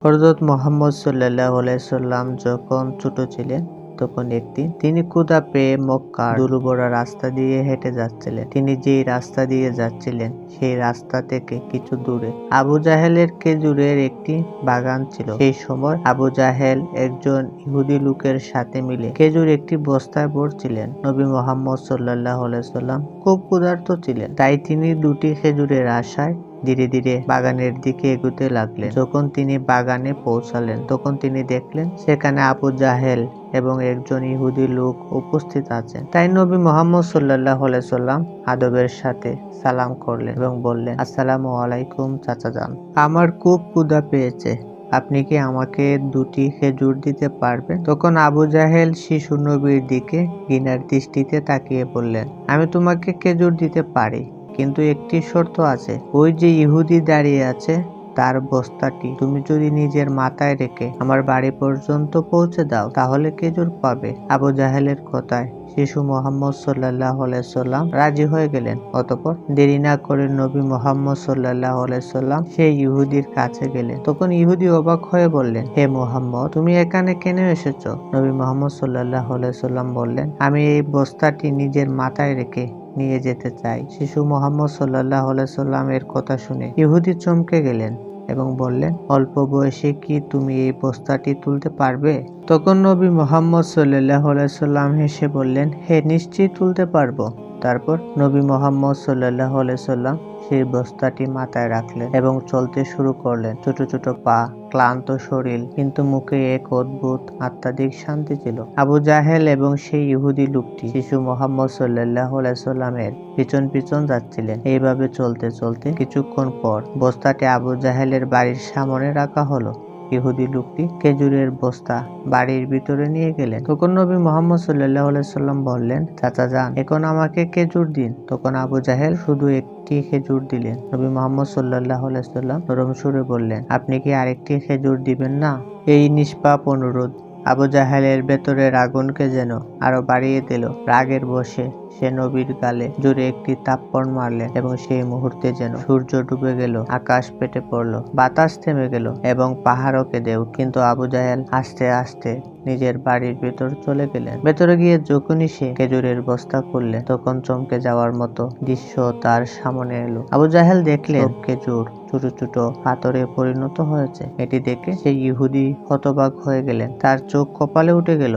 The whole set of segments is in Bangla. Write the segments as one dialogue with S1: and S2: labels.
S1: হযরত মুহাম্মদ সাল্লাল্লাহু আলাইহি সাল্লাম যখন ছোট ছিলেন তখন একদিন তিনি ক্ষুধা পেয়ে মক্কার ধুলোভরা রাস্তা দিয়ে হেঁটে যাচ্ছিলেন। তিনি যেই রাস্তা দিয়ে যাচ্ছিলেন সেই রাস্তা থেকে কিছু দূরে আবু জাহেলের খেজুরের একটি বাগান ছিল। সেই সময় আবু জাহেল একজন ইহুদি লোকের সাথে মিলে খেজুর একটি বস্তায় ভরছিলেন। নবী মুহাম্মদ সাল্লাল্লাহু আলাইহি সাল্লাম খুব ক্ষুধার্ত ছিলেন, তাই তিনি দুটি খেজুরের আশায় ধীরে ধীরে বাগানের দিকে এগুতে লাগলেন। যখন তিনি বাগানে পৌঁছালেন তখন তিনি দেখলেন সেখানে আবু জাহেল এবং একজন ইহুদি লোক উপস্থিত আছেন। তাই নবী মুহাম্মদ সাল্লাল্লাহু আলাইহি সাল্লাম আদবের সাথে সালাম করলেন এবং বললেন, আসসালামু আলাইকুম চাচাজান, আমার খুব ক্ষুধা পেয়েছে, আপনি কি আমাকে দুটি খেজুর দিতে পারবেন? তখন আবু জাহেল শিশু নবীর দিকে ঘৃণার দৃষ্টিতে তাকিয়ে বললেন, আমি তোমাকে খেজুর দিতে পারি, কিন্তু একটি শর্ত আছে। ওই যে ইহুদি দাঁড়িয়ে আছে তার বস্তাটি তুমি যদি নিজের মাথায় রেখে আমার বাড়ি পর্যন্ত পৌঁছে দাও তাহলে খেজুর পাবে। আবু জাহেলের কথায় শিশু মুহাম্মদ সাল্লাল্লাহু আলাইহি সাল্লাম রাজি হয়ে গেলেন। অতঃপর দেরি না করে নবী মুহাম্মদ সাল্লাল্লাহু আলাইহি সাল্লাম সেই ইহুদির কাছে গেলেন। তখন ইহুদি অবাক হয়ে বললেন, হে মুহাম্মদ, তুমি এখানে কেন এসেছো? নবী মুহাম্মদ সাল্লাল্লাহু আলাইহি সাল্লাম বললেন, আমি এই বস্তাটি নিজের মাথায় রেখে নিয়ে যেতে চাই। শিশু মুহাম্মদ সাল্লাল্লাহু আলাইহি সাল্লামের কথা শুনে ইহুদি চমকে গেলেন এবং বললেন, অল্প বয়সে কি তুমি এই বস্তাটি তুলতে পারবে? তখন নবী মুহাম্মদ সাল্লাল্লাহু আলাইহি সাল্লাম হেসে বললেন, হে, নিশ্চয়ই তুলতে পারবো। তারপর নবী মুহাম্মদ সাল্লাল্লাহু আলাইহি সাল্লাম সেই বস্তাটি মাথায় রাখলেন এবং চলতে শুরু করলেন। ছোট ছোট পা, ক্লান্ত শরীর, কিন্তু মুখে এক অদ্ভুত আত্মাধিক শান্তি ছিল। আবু জাহেল এবং সেই ইহুদি লোকটি শিশু মুহাম্মদ সাল্লাল্লাহু আলাইহি সাল্লামের পিছন পিছন যাচ্ছিলেন। এইভাবে চলতে চলতে কিছুক্ষণ পর বস্তাটি আবু জাহেলের বাড়ির সামনে রাখা হলো। ইহুদি লোকটি খেজুরের বস্তা বাড়ির ভিতরে নিয়ে গেলেন। তখন নবী মুহাম্মদ সাল্লাল্লাহু আলাইহি সাল্লাম বললেন, চাচা যান, এখন আমাকে খেজুর দিন। তখন আবু জাহেল শুধু একটি খেজুর দিলেন। নবী মুহাম্মদ সাল্লাল্লাহু আলাইহি সাল্লাম নরম সুরে বললেন, আপনি কি আরেকটি খেজুর দিবেন না? এই নিষ্পাপ অনুরোধ আবু জাহেলের ভেতরের আগুনকে যেন আরো বাড়িয়ে দিল। রাগের বশে সে নবীর গালে জোরে একটি থাপ্পড় মারলেন এবং সেই মুহূর্তে যেন সূর্য ডুবে গেল, আকাশ ফেটে পড়ল, বাতাস থেমে গেল এবং পাহাড়ও কেঁদে উঠল। কিন্তু আবু জাহেল আস্তে আস্তে নিজের বাড়ির ভেতর চলে গেলেন। ভেতরে গিয়ে যখনই সে খেজুরের বস্তা খুললেন তখন চমকে যাওয়ার মতো দৃশ্য তার সামনে এলো। আবু জাহেল দেখলেন খেজুর ছোট ছোট পাথরে পরিণত হয়েছে। এটি দেখে সেই ইহুদি হতবাক হয়ে গেলেন, তার চোখ কপালে উঠে গেল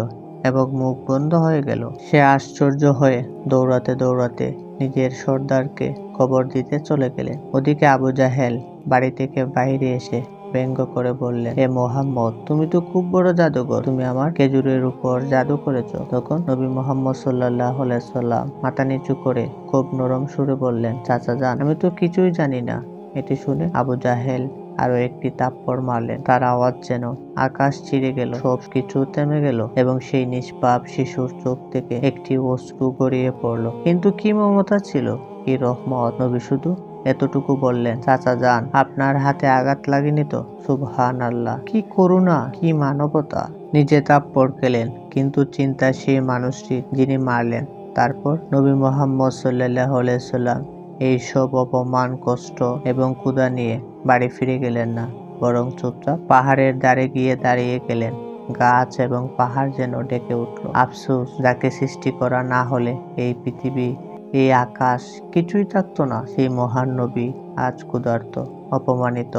S1: এবং মুখ বন্ধ হয়ে গেল। সে আশ্চর্য হয়ে দৌড়াতে দৌড়াতে নিজের সর্দারকে খবর দিতে চলে গেলেন। ওদিকে আবু জাহেল বাড়ি থেকে বাইরে এসে ব্যঙ্গ করে বললেন, হে মুহাম্মদ, তুমি তো খুব বড় জাদুঘর, তুমি আমার খেজুরের উপর জাদু করেছো। তখন নবী মুহাম্মদ সাল্লাল্লাহু আলাইহি সাল্লাম মাথা নিচু করে খুব নরম সুরে বললেন, চাচা যান, আমি তো কিছুই জানি না। এটি শুনে আবু জাহেল আরো একটি থাপ্পড় মারলেন। তার আওয়াজ যেন আকাশ ছিঁড়ে গেল, সবকিছু থেমে গেল এবং সেই নিষ্পাপ শিশুর চোখ থেকে একটি অশ্রু গড়িয়ে পড়ল। কিন্তু কি মমতা ছিল, কি রহমত! নবী শুধু এতটুকু বললেন, চাচা যান, আপনার হাতে আঘাত লাগেনি তো? সুবহানাল্লাহ, কি করুণা, কি মানবতা! নিজে থাপ্পড় খেলেন, কিন্তু চিন্তা সেই মানুষটি যিনি মারলেন। তারপর নবী মুহাম্মদ সাল্লাল্লাহু আলাইহি সাল্লাম এই সব অপমান, কষ্ট এবং ক্ষুধা নিয়ে বাড়ি ফিরে গেলেন না, বরং চুপচাপ পাহাড়ের ধারে গিয়ে দাঁড়িয়ে গেলেন। গাছ এবং পাহাড় যেন ডেকে উঠল। আফসোস, যাকে সৃষ্টি করা না হলে এই পৃথিবী, এই আকাশ কিছুই থাকতো না। সেই মহান নবী আজ ক্ষুধার্ত, অপমানিত,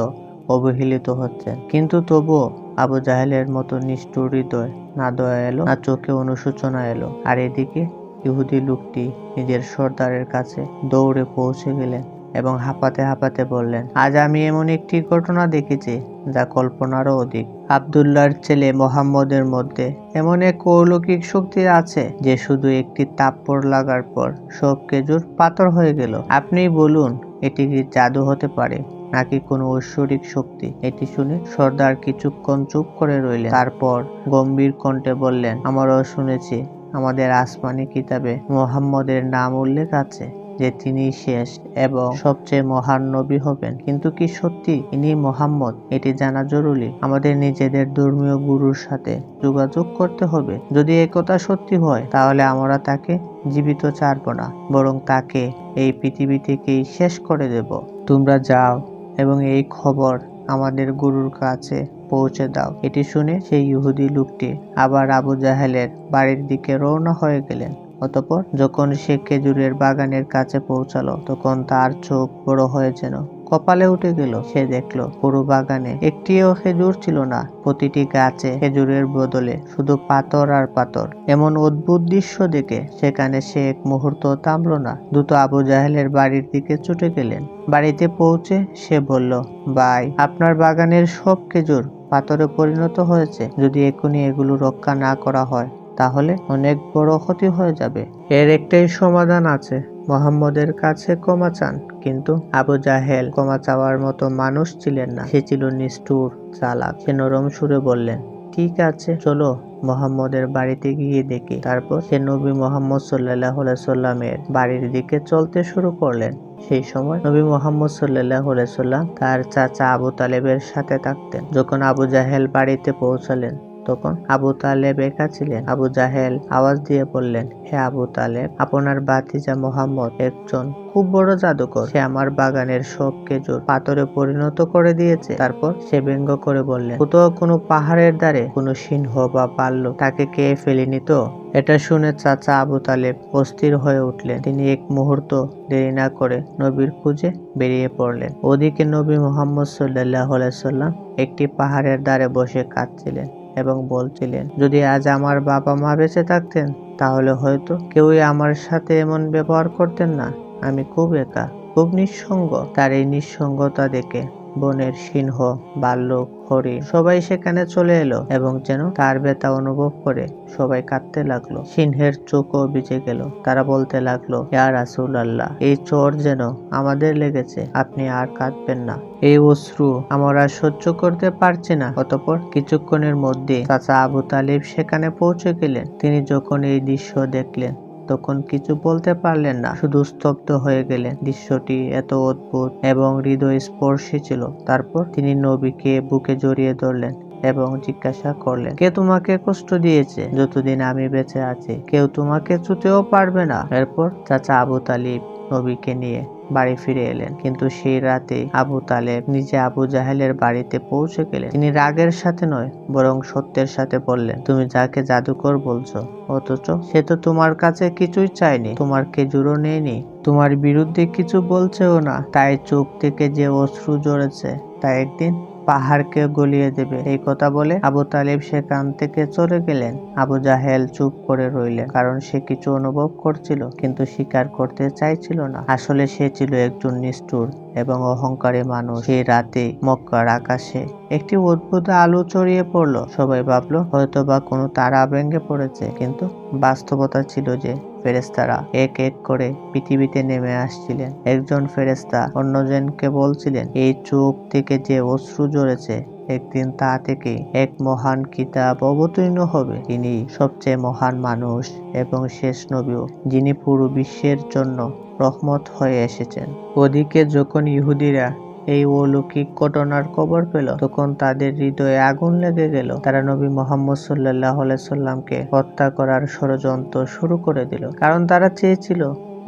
S1: অবহেলিত হচ্ছেন। কিন্তু তবুও আবু জাহেলের মতো নিষ্ঠুর হৃদয় না দয়া এলো, না চোখে অনুশোচনা এলো। আর এদিকে ইহুদি লোকটি নিজের সর্দারের কাছে দৌড়ে পৌঁছে গেলেন এবং হাঁপাতে হাঁপাতে বললেন, আজ আমি এমন একটি ঘটনা দেখেছি যা কল্পনারও অধিক। আব্দুল্লাহর ছেলে মুহাম্মদের মধ্যে এমন এক অলৌকিক শক্তি আছে যে শুধু একটি থাপ্পড় লাগার পর সব খেজুর পাথর হয়ে গেল। আপনিই বলুন, এটি কি জাদু হতে পারে নাকি কোনো ঐশ্বরিক শক্তি? এটি শুনে সর্দার কিছুক্ষণ চুপ করে রইলেন। তারপর গম্ভীর কণ্ঠে বললেন, আমরাও শুনেছি, আমাদের আসমানি কিতাবে মুহাম্মদের নাম উল্লেখ আছে যে তিনি শেষ এবং সবচেয়ে মহান নবী হবেন। কিন্তু কি সত্যি ইনি মুহাম্মদ? এটি জানা জরুরি। আমাদের নিজেদের ধর্মীয় গুরুর সাথে যোগাযোগ করতে হবে। যদি একথা সত্যি হয় তাহলে আমরা তাকে জীবিত ছাড়ব না, বরং তাকে এই পৃথিবী থেকেই শেষ করে দেব। তোমরা যাও এবং এই খবর আমাদের গুরুর কাছে পৌঁছে দাও। এটি শুনে সেই ইহুদি লোকটি আবার আবু জাহেলের বাড়ির দিকে রওনা হয়ে গেলেন। অতঃপর যখন সে খেজুরের বাগানের কাছে পৌঁছালো, তখন তার চোখ বড় হয়ে যেন কপালে উঠে গেল। সে দেখলো পুরো বাগানে একটিও খেজুর ছিল না। প্রতিটি গাছে খেজুরের বদলে শুধু পাথর আর পাথর। এমন অদ্ভুত দৃশ্য দেখে সেখানে সে এক মুহূর্ত থামলো না। দ্রুত আবু জাহেলের বাড়ির দিকে ছুটে গেলেন। বাড়িতে পৌঁছে সে বলল, ভাই, আপনার বাগানের সব খেজুর পাথরে পরিণত হয়েছে। যদি এক্ষুনি এগুলো রক্ষা না করা হয় তাহলে অনেক বড় ক্ষতি হয়ে যাবে। এর একটাই সমাধান আছে, মুহাম্মদের কাছে ক্ষমা চান। কিন্তু আবু জাহেল ক্ষমা চাওয়ার মতো মানুষ ছিলেন না। সে ছিল নিষ্ঠুর, চালাক। সে নরম সুরে বললেন, ঠিক আছে, চলো মুহাম্মদের বাড়িতে গিয়ে দেখি। তারপর সে নবী মুহাম্মদ সাল্লাল্লাহু আলাইহি সাল্লামের বাড়ির দিকে চলতে শুরু করলেন। সেই সময় নবী মুহাম্মদ সাল্লাল্লাহু আলাইহি সাল্লাম তার চাচা আবু তালেবের সাথে থাকতেন। যখন আবু জাহেল বাড়িতে পৌঁছালেন, তখন আবু তালেব একা ছিলেন। আবু জাহেল আওয়াজ দিয়ে বললেন, হে আবু তালেব, আপনার ভাতিজা মুহাম্মদ একজন খুব বড় জাদুকর। সে আমার বাগানের সব খেজুর পাথরে পরিণত করে দিয়েছে। তারপর সে ব্যঙ্গ করে বললেন, কোথাও কোনো পাহাড়ের ধারে কোনো সিংহ বা ভাল্লুক তাকে খেয়ে ফেলেনি তো? এটা শুনে চাচা আবু তালেব অস্থির হয়ে উঠলেন। তিনি এক মুহূর্ত দেরি না করে নবীর খুঁজে বেরিয়ে পড়লেন। ওদিকে নবী মুহাম্মদ সাল্লাল্লাহু আলাইহি সাল্লাম একটি পাহাড়ের ধারে বসে কাঁদছিলেন এবং বলছিলেন, যদি আজ আমার বাবা মা বেঁচে থাকতেন তাহলে হয়তো কেউই আমার সাথে এমন ব্যবহার করতেন না। আমি খুব একা, খুব নিঃসঙ্গ। তার এই নিঃসঙ্গতা দেখে বনের সিংহ, ভাল্লুক, হরিণ সবাই সেখানে চলে এলো এবং যেন তার ব্যথা অনুভব করে সবাই কাঁদতে লাগলো। সিংহের চোখও ভিজে গেল। তারা বলতে লাগলো, ইয়া রাসূলুল্লাহ, এই চোর যেন আমাদের লেগেছে, আপনি আর কাঁদবেন না। এই অশ্রু আমরা সহ্য করতে পারছি না। অতঃপর কিছুক্ষণের মধ্যে চাচা আবু তালিব সেখানে পৌঁছে গেলেন। তিনি যখন এই দৃশ্য দেখলেন তখন কিছু বলতে পারলেন না, শুধু স্তব্ধ হয়ে গেলেন। দৃশ্যটি এত অদ্ভুত এবং হৃদয়স্পর্শী ছিল। তারপর তিনি নবীকে বুকে জড়িয়ে ধরলেন এবং জিজ্ঞাসা করলেন, কে তোমাকে কষ্ট দিয়েছে? যতদিন আমি বেঁচে আছি কেউ তোমাকে ছুঁতেও পারবে না। এরপর চাচা আবু তালিব নবীকে নিয়ে বাড়ি ফিরে এলেন। কিন্তু সেই রাতে আবু তালেব নিজে আবু জাহেলের বাড়িতে পৌঁছে গেলেন। তিনি রাগের সাথে নয়, বরং সত্যের সাথে বললেন, তুমি যাকে জাদুকর বলছো, অথচ সে তো তোমার কাছে কিছুই চায়নি, তোমার খেজুরও নেয়নি, তোমার বিরুদ্ধে কিছু বলছেও না। তাই চোখ থেকে যে অশ্রু ঝরেছে তা একদিন পাহাড়কে গলিয়ে দেবে। এই কথা বলে আবু তালেব সেখান থেকে চলে গেলেন। আবু জাহেল চুপ করে রইলেন, কারণ সে কিছু অনুভব করছিল কিন্তু স্বীকার করতে চাইছিল না। আসলে সে ছিল একজন নিষ্ঠুর এবং অহংকারী মানুষ। সেই রাতে মক্কার আকাশে একটি অদ্ভুত আলো ছড়িয়ে পড়লো। সবাই ভাবলো হয়তো বা কোনো তারা ভেঙে পড়েছে, কিন্তু বাস্তবতা ছিল যে ফেরেশতারা এক এক করে পৃথিবীতে নেমে আসছিলেন। একজন ফেরেশতা অন্যজনকে বলছিলেন, এই চোখ থেকে যে অশ্রু ঝরেছে একদিন তা থেকে এক মহান কিতাব অবতীর্ণ হবে। তিনি সবচেয়ে মহান মানুষ এবং শেষ নবী, যিনি পুরো বিশ্বের জন্য রহমত হয়ে এসেছেন। ওদিকে যখন ইহুদিরা এই অলৌকিক ঘটনার খবর পেল, তখন তাদের হৃদয়ে আগুন লেগে গেল। তারা নবী মুহাম্মদ সাল্লাল্লাহু আলাইহি সাল্লামকে হত্যা করার ষড়যন্ত্র শুরু করে দিল, কারণ তারা চেয়েছিল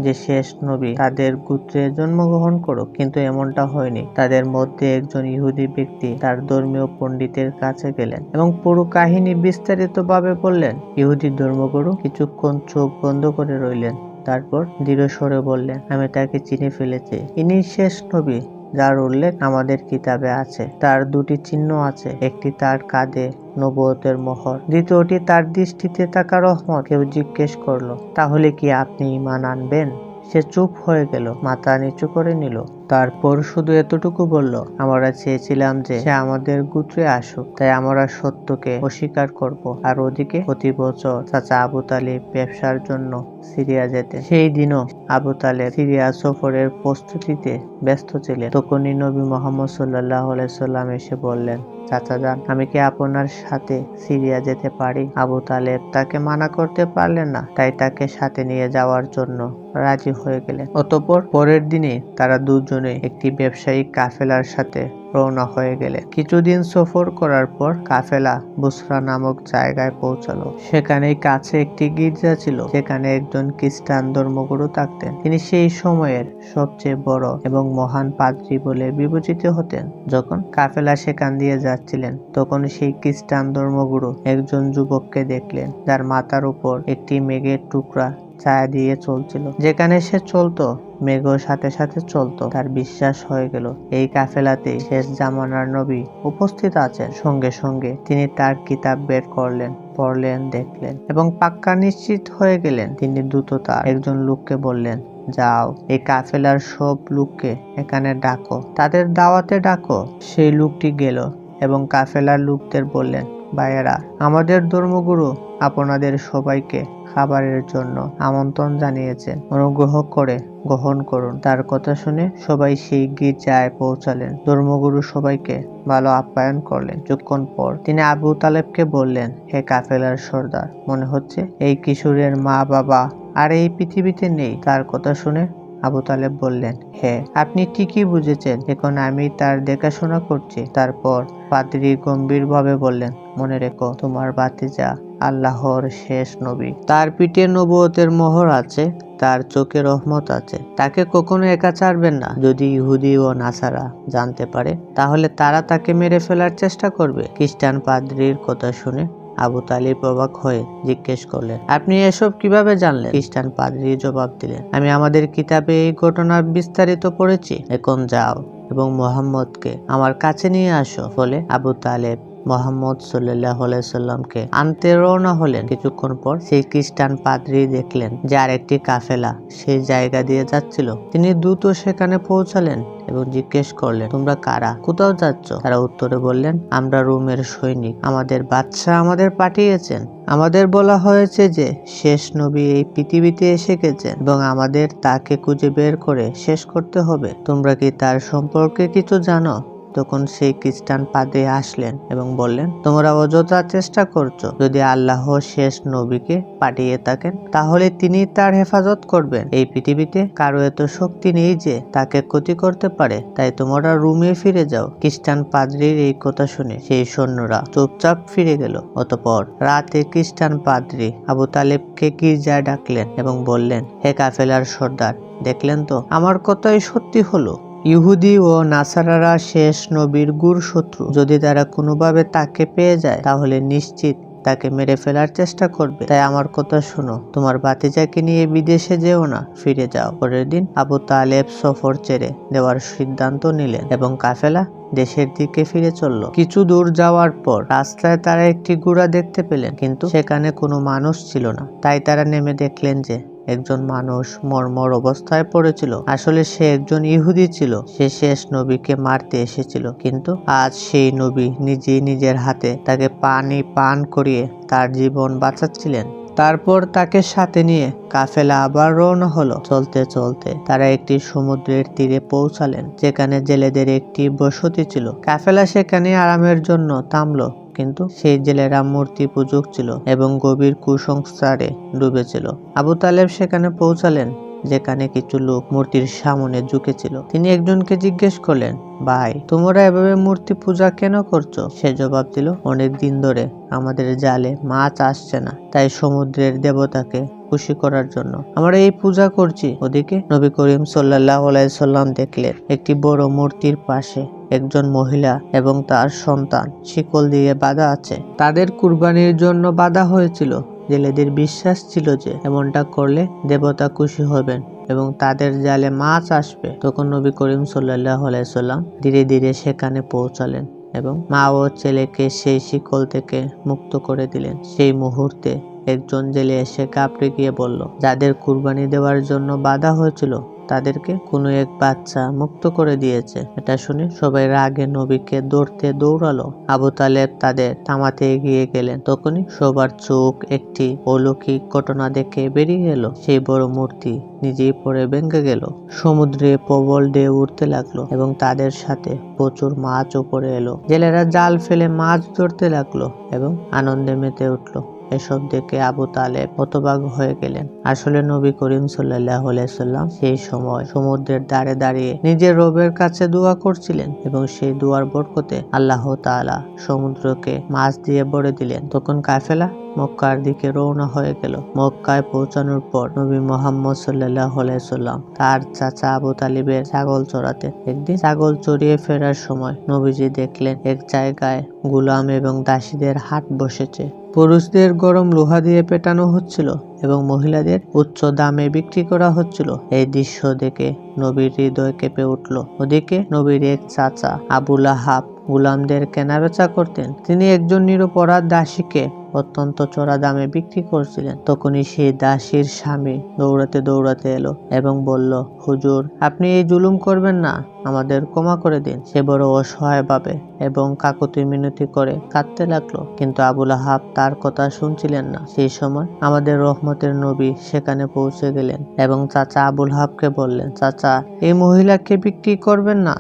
S1: যে শেষ নবী তাদের গোত্রে জন্মগ্রহণ করুক। কিন্তু এমনটা হয়নি। তাদের মধ্যে একজন ইহুদি ব্যক্তি তার ধর্মীয় পণ্ডিতের কাছে গেলেন এবং পুরো কাহিনী বিস্তারিতভাবে বললেন। ইহুদি ধর্মগুরু কিছুক্ষণ চোখ বন্ধ করে রইলেন, তারপর দৃঢ় স্বরে বললেন, আমি তাকে চিনে ফেলেছি। ইনি শেষ নবী যার উল্লেখ আমাদের কিতাবে আছে। তার দুটি চিহ্ন আছে, একটি তার কাঁধে নবুয়তের মোহর, দ্বিতীয়টি তার দৃষ্টিতে থাকা রহমত। কেউ জিজ্ঞেস করলো, তাহলে কি আপনি ঈমান আনবেন? সে চুপ হয়ে গেল, মাথা নিচু করে নিল। তারপর শুধু এতটুকু বলল, আমরা চেয়েছিলাম যে সে আমাদের গোত্রে আসুক, তাই আমরা সত্যকে অস্বীকার করব। আর ওদিকে প্রতি বছর চাচা আবু তালিব ব্যবসার জন্য সিরিয়া যেতেন। সেই দিনও আবু তালেব সিরিয়া সফরের প্রস্তুতিতে ব্যস্ত ছিলেন। তখনই নবী মুহাম্মদ সাল্লাল্লাহু আলাইহি সাল্লাম এসে বললেন, চাচা যান, আমি কি আপনার সাথে সিরিয়া যেতে পারি? আবু তালেব তাকে মানা করতে পারলেন না, তাই তাকে সাথে নিয়ে যাওয়ার জন্য রাজি হয়ে গেলেন। অতঃপর পরের দিনে তারা দুজনে একটি ব্যবসায়িক কাফেলার সাথে রওনা হয়ে গেলেন। কিছুদিন সফর করার পর কাফেলা বুসরা নামক জায়গায় পৌঁছালো। সেখানেই কাছে একটি গির্জা ছিল, যেখানে একজন খ্রিস্টান ধর্মগুরু থাকতেন। তিনি সেই সময়ের সবচেয়ে বড় এবং মহান পাদ্রী বলে বিবেচিত হতেন। যখন কাফেলা সেখান দিয়ে যাচ্ছিলেন, তখন সেই খ্রিস্টান ধর্মগুরু একজন যুবককে দেখলেন, যার মাথার উপর একটি মেঘের টুকরা ছায়া দিয়ে চলছিল। যেখানে সে চলতো, মেঘও সাথে সাথে চলতো। তার বিশ্বাস হয়ে গেল এই কাফেলাতে শেষ জামানার নবী উপস্থিত আছেন। সঙ্গে সঙ্গে তিনি তার কিতাব বের করলেন, পড়লেন, দেখলেন এবং পাক্কা নিশ্চিত হয়ে গেলেন। তিনি দ্রুত তার একজন লোককে বললেন, যাও, এই কাফেলার সব লোককে এখানে ডাকো, তাদের দাওয়াতে ডাকো। সেই লোকটি গেল এবং কাফেলার লোকদের বললেন, ভাইয়েরা, আমাদের ধর্মগুরু আপনাদের সবাইকে খাবারের জন্য আমন্ত্রণ জানিয়েছেন, অনুগ্রহ করে গ্রহণ করুন। তার কথা শুনে সবাই সেই গির্জায় পৌঁছালেন। ধর্মগুরু সবাইকে ভালো আপ্যায়ন করলেন। কিছুক্ষণ পর তিনি আবু তালেবকে বললেন, হে কাফেলার সর্দার, মনে হচ্ছে এই কিশোরের মা বাবা আর এই পৃথিবীতে নেই। তার কথা শুনে আবু তালেব বললেন, হ্যাঁ, আপনি ঠিকই বুঝেছেন, এখন আমি তার দেখাশোনা করছি। তারপর পাদ্রী গম্ভীরভাবে বললেন, মনে রেখো, তোমার ভাতিজা আল্লাহর শেষ নবী। তার পিঠে নবুয়তের মোহর আছে, তার চোখে রহমত আছে। তাকে কখনো একা ছাড়বেন না। যদি ইহুদি ও নাসারা জানতে পারে, তাহলে তারা তাকে মেরে ফেলার চেষ্টা করবে। খ্রিস্টান পাদ্রীর কথা শুনে আবু তালিব অবাক হয়ে জিজ্ঞেস করলেন, আপনি এসব কিভাবে জানলেন? খ্রিস্টান পাদ্রী জবাব দিলেন, আমি আমাদের কিতাবে এই ঘটনা বিস্তারিত পড়েছি। এখন যাও এবং মুহাম্মদকে আমার কাছে নিয়ে আসো। ফলে আবু তালেব মুহাম্মদ সাল্লাল্লাহু আলাইহি সাল্লামকে আনতে রওনা হলেন। কিছুক্ষণ পর সেই খ্রিস্টান পাদ্রী দেখলেন যে আরেকটি কাফেলা সেই জায়গা দিয়ে যাচ্ছিল। তিনি দ্রুত সেখানে পৌঁছালেন এবং জিজ্ঞেস করলেন, তোমরা কারা, কোথাও যাচ্ছ? তারা উত্তরে বললেন, আমরা রোমের সৈনিক, আমাদের বাদশা আমাদের পাঠিয়েছেন। আমাদের বলা হয়েছে যে শেষ নবী এই পৃথিবীতে এসে গেছেন এবং আমাদের তাকে খুঁজে বের করে শেষ করতে হবে। তোমরা কি তার সম্পর্কে কিছু জানো? তখন সেই খ্রিস্টান পাদ্রী আসলেন এবং বললেন, তোমরা অযথা চেষ্টা করছো। যদি আল্লাহ শেষ নবীকে পাঠিয়ে থাকেন, তাহলে তিনি তার হেফাজত করবেন। এই পৃথিবীতে কারো এত শক্তি নেই যে তাকে ক্ষতি করতে পারে, তাই তোমরা রুমে ফিরে যাও। খ্রিস্টান পাদ্রীর এই কথা শুনে সেই সৈন্যরা চুপচাপ ফিরে গেল। অতঃপর রাতে খ্রিস্টান পাদ্রী আবু তালেবকে গির্জায় ডাকলেন এবং বললেন, হে কাফেলার সর্দার, দেখলেন তো, আমার কথাই সত্যি হলো। ইহুদি ও নাসারারা শেষ নবীর গূঢ় শত্রু। যদি তারা কোনোভাবে তাকে পেয়ে যায়, তাহলে নিশ্চিত তাকে মেরে ফেলার চেষ্টা করবে। তাই আমার কথা শোনো, তোমার ভাতিজাকে নিয়ে বিদেশে যেও না, ফিরে যাও। পরের দিন আবু তালেব সফর ছেড়ে দেওয়ার সিদ্ধান্ত নিলেন এবং কাফেলা দেশের দিকে ফিরে চলল। কিছু দূর যাওয়ার পর রাস্তায় তারা একটি ঘোড়া দেখতে পেলেন, কিন্তু সেখানে কোনো মানুষ ছিল না। তাই তারা নেমে দেখলেন যে একজন মানুষ মরমর অবস্থায় পড়েছিল। আসলে সে একজন ইহুদি ছিল। সে শেষ নবীকে মারতে এসেছিল, কিন্তু আজ সেই নবী নিজেই নিজের হাতে তাকে পানি পান করিয়ে তার জীবন বাঁচাচ্ছিলেন। তারপর তাকে সাথে নিয়ে কাফেলা আবার রওনা হলো। চলতে চলতে তারা একটি সমুদ্রের তীরে পৌঁছালেন, যেখানে জেলেদের একটি বসতি ছিল। কাফেলা সেখানে আরামের জন্য থামলো, কিন্তু সেই জেলেরা মূর্তি পূজক ছিল এবং গভীর কুসংস্কারে ডুবেছিল। আবু তালেব সেখানে পৌঁছালেন, যেখানে কিছু লোক মূর্তির সামনে ঝুঁকেছিল। তিনি একজনকে জিজ্ঞেস করলেন, ভাই, তোমরা এভাবে মূর্তি পূজা কেন করছো? সে জবাব দিল, অনেক দিন ধরে আমাদের জালে মাছ আসছে না, তাই সমুদ্রের দেবতাকে খুশি করার জন্য আমরা এই পূজা করছি। ওদিকে নবী করিম সাল্লাল্লাহু আলাইহি সাল্লাম দেখলেন একটি বড় মূর্তির পাশে একজন মহিলা এবং তার সন্তান শিকল দিয়ে বাঁধা আছে। তাদের কুরবানির জন্য বাঁধা হয়েছিল। জেলেদের বিশ্বাস ছিল যে এমনটা করলে দেবতা খুশি হবেন এবং তাদের জালে মাছ আসবে। তখন নবী করিম সাল্লাল্লাহু আলাইহি সাল্লাম ধীরে ধীরে সেখানে পৌঁছালেন এবং মা ও ছেলেকে সেই শিকল থেকে মুক্ত করে দিলেন। সেই মুহূর্তে একজন জেলে এসে কাঁপড়ে গিয়ে বলল, যাদের কুরবানি দেওয়ার জন্য বাধা হয়েছিল তাদেরকে কোনো এক বাচ্চা মুক্ত করে দিয়েছে। এটা শুনে সবাই রাগে নবীকে ধরতে দৌড়ালো। আবু তালেব তাদের থামাতে এগিয়ে গেলেন। তখনই সবার চোখ একটি অলৌকিক ঘটনা দেখে বেরিয়ে এলো। সেই বড় মূর্তি নিজেই পড়ে ভেঙে গেল। সমুদ্রে প্রবল ঢেউ উঠতে লাগলো এবং তাদের সাথে প্রচুর মাছ উপরে এলো। জেলেরা জাল ফেলে মাছ ধরতে লাগলো এবং আনন্দে মেতে উঠলো। এসব দেখে আবু তালেব হতবাক হয়ে গেলেন। আসলে নবী করিম সাল্লাল্লাহু আলাইহি সাল্লাম সেই সময় সমুদ্রের ধারে দাঁড়িয়ে নিজের রবের কাছে দোয়া করছিলেন এবং সেই দোয়ার বরকতে আল্লাহ তাআলা সমুদ্রকে মাছ দিয়ে ভরে দিলেন। তখন কাফেলা মক্কার দিকে রওনা হয়ে গেল। মক্কায় পৌঁছানোর পর নবী মুহাম্মদ সাল্লাল্লাহু আলাইহি সাল্লাম তার চাচা আবু তালিবের ছাগল চড়াতেন। একদিন ছাগল চড়িয়ে ফেরার সময় নবীজি দেখলেন এক জায়গায় গোলাম এবং দাসীদের হাট বসেছে। পুরুষদের গরম লোহা দিয়ে পেটানো হচ্ছিল এবং মহিলাদের উচ্চ দামে বিক্রি করা হচ্ছিল। এই দৃশ্য দেখে নবীর হৃদয় কেঁপে উঠল। ওদিকে নবীর এক চাচা আবু লাহাব গোলামদের কেনাবেচা করতেন। তিনি একজন নিরপরাধ দাসীকে অত্যন্ত চড়া দামে বিক্রি করছিলেন। তখনই সেই দাসীর স্বামী দৌড়াতে দৌড়াতে এলো এবং বলল, হুজুর, আপনি এই জুলুম করবেন না, আমাদের ক্ষমা করে দিন। সে বড় অসহায় ভাবে এবং কাকুতি মিনতি করে কাঁদতে লাগলো, কিন্তু আবু লাহাব তার কথা শুনছিলেন না। সেই সময় আমাদের রহমতের নবী সেখানে পৌঁছে গেলেন এবং চাচা আবু লাহাবকে বললেন, চাচা, এই মহিলাকে বিক্রি করবেন না।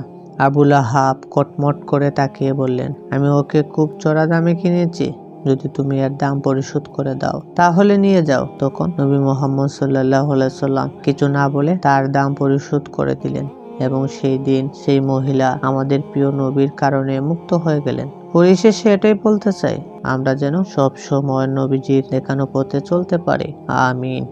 S1: আবু লাহাব কটমট করে তাকিয়ে বললেন, আমি ওকে খুব চড়া দামে কিনেছি, যদি তুমি এর দাম পরিশোধ করে দাও তাহলে নিয়ে যাও। তখন নবী মুহাম্মদ সাল্লাল্লাহু আলাইহি সাল্লাম কিছু না বলে তার দাম পরিশোধ করে দিলেন এবং সেই দিন সেই মহিলা আমাদের প্রিয় নবীর কারণে মুক্ত হয়ে গেলেন। পরিশেষে এটাই বলতে চাই, আমরা যেন সব সময় নবীজির দেখানো পথে চলতে পারি। আমিন।